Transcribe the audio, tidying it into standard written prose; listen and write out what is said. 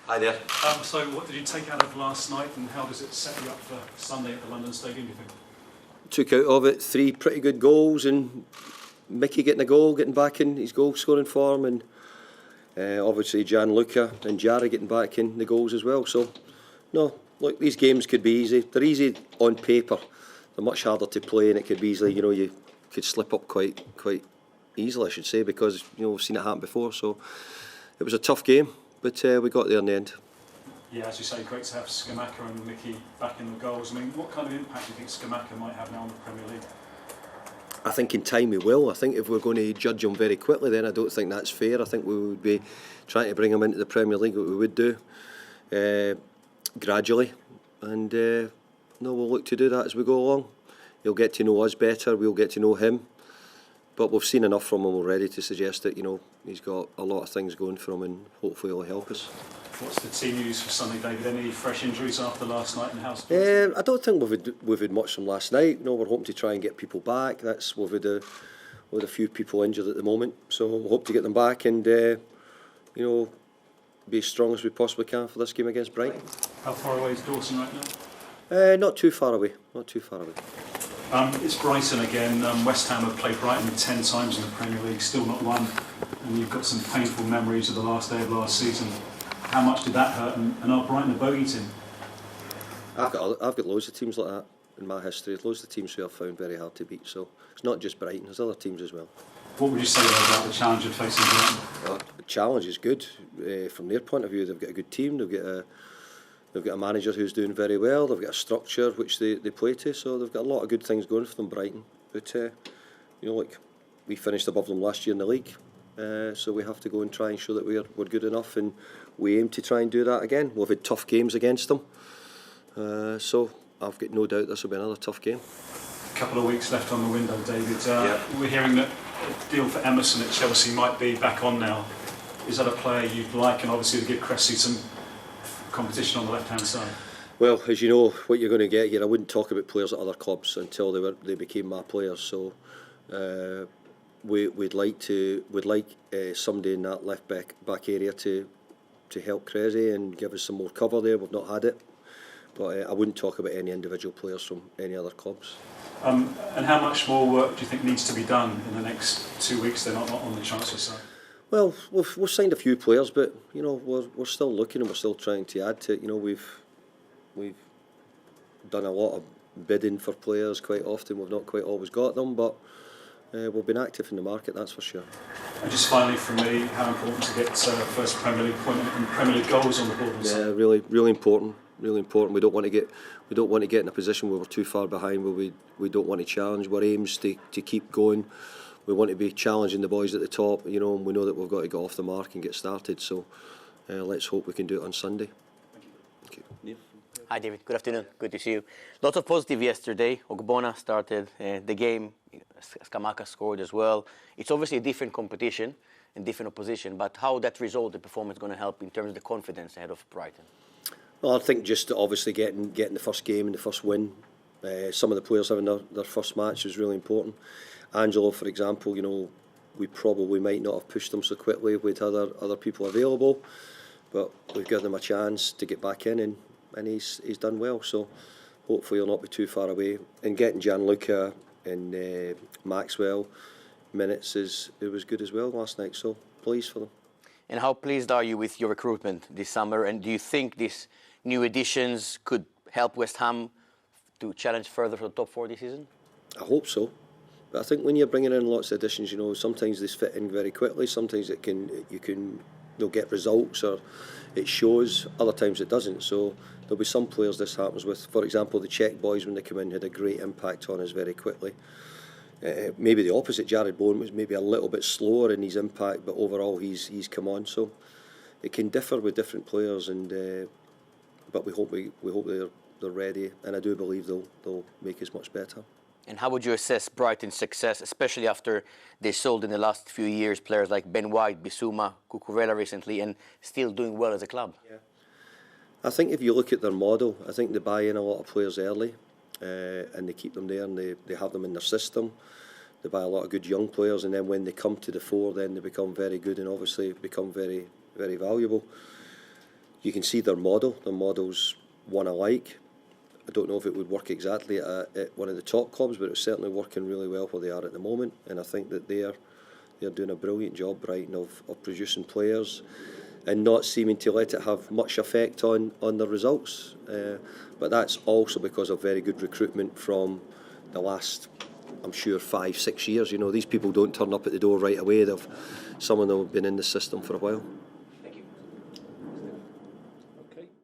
Hi there. So what did you take out of last night, and how does it set you up for Sunday at the London Stadium, do you think? Took out of it 3 pretty good goals, and Mickey getting a goal, getting back in his goal scoring form, and obviously Gianluca and Jari getting back in the goals as well. So no, look, these games could be easy. They're easy on paper. They're much harder to play, and it could be easily, you could slip up quite easily, I should say, because we've seen it happen before. So it was a tough game, but we got there in the end. Yeah, as you say, great to have Scamacca and Mickey back in the goals. I mean, what kind of impact do you think Scamacca might have now in the Premier League? I think in time we will. I think if we're going to judge him very quickly, then I don't think that's fair. I think we would be trying to bring him into the Premier League, what we would do gradually, and we'll look to do that as we go along. He'll get to know us better, we'll get to know him, but we've seen enough from him already to suggest that he's got a lot of things going for him, and hopefully he'll help us. What's the team news for Sunday, David? Any fresh injuries after last night, and how's I don't think we've had much from last night. We're hoping to try and get people back. We've had a few people injured at the moment, so we hope to get them back and be as strong as we possibly can for this game against Brighton. How far away is Dawson right now? Not too far away. It's Brighton again. West Ham have played Brighton 10 times in the Premier League, still not won, and you've got some painful memories of the last day of last season. How much did that hurt, and are Brighton a bogey team? I've got loads of teams like that in my history. Loads of teams who I've found very hard to beat. So it's not just Brighton, there's other teams as well. What would you say about the challenge of facing Brighton? The challenge is good from their point of view. They've got a good team. They've got a manager who's doing very well. They've got a structure which they play to. So they've got a lot of good things going for them, Brighton. But we finished above them last year in the league. So we have to go and try and show that we're good enough, and we aim to try and do that again. We've had tough games against them, so I've got no doubt this will be another tough game. A couple of weeks left on the window, David. We're hearing that a deal for Emerson at Chelsea might be back on now. Is that a player you'd like, and obviously to give Cressy some competition on the left-hand side? Well, as you know, what you're going to get here, I wouldn't talk about players at other clubs until they became my players. So. We'd like somebody in that left back area to help Cressy and give us some more cover there. We've not had it, but I wouldn't talk about any individual players from any other clubs. And how much more work do you think needs to be done in the next 2 weeks? They're not on the transfer side. Well, we've signed a few players, but we're still looking, and we're still trying to add to it. We've done a lot of bidding for players quite often. We've not quite always got them, but. We've been active in the market, that's for sure. And just finally from me, how important to get first Premier League point and Premier League goals on the board? Yeah, really important. Really important. We don't want to get in a position where we're too far behind, where we don't want to challenge. Our aim's to keep going. We want to be challenging the boys at the top, and we know that we've got to get off the mark and get started. So let's hope we can do it on Sunday. Thank you. Hi David, good afternoon, good to see you. Lots of positive yesterday. Ogbonna started the game, Scamacca scored as well. It's obviously a different competition and different opposition, but how that result, the performance, is going to help in terms of the confidence ahead of Brighton? Well, I think just obviously getting the first game and the first win. Some of the players having their first match was really important. Angelo, for example, we probably might not have pushed him so quickly with other people available, but we've given him a chance to get back in, and he's done well. So hopefully he'll not be too far away. And getting Gianluca and Maxwell minutes it was good as well last night. So pleased for them. And how pleased are you with your recruitment this summer? And do you think these new additions could help West Ham to challenge further for the top 4 this season? I hope so. But I think when you're bringing in lots of additions, sometimes they fit in very quickly. Sometimes they'll get results or it shows. Other times it doesn't. So there'll be some players this happens with. For example, the Czech boys, when they come in, had a great impact on us very quickly. Maybe the opposite. Jared Bowen was maybe a little bit slower in his impact, but overall he's come on. So it can differ with different players, but we hope they're ready, and I do believe they'll make us much better. And how would you assess Brighton's success, especially after they sold in the last few years players like Ben White, Bissouma, Cucurella recently, and still doing well as a club? Yeah. I think if you look at their model, I think they buy in a lot of players early, and they keep them there, and they have them in their system. They buy a lot of good young players, and then when they come to the fore, then they become very good and obviously become very, very valuable. you can see their model's one alike. I don't know if it would work exactly at one of the top clubs, but it's certainly working really well where they are at the moment. And I think that they're doing a brilliant job, Brighton, of producing players and not seeming to let it have much effect on the results. But that's also because of very good recruitment from the last, I'm sure, 5-6 years. You know, these people don't turn up at the door right away. Some of them have been in the system for a while.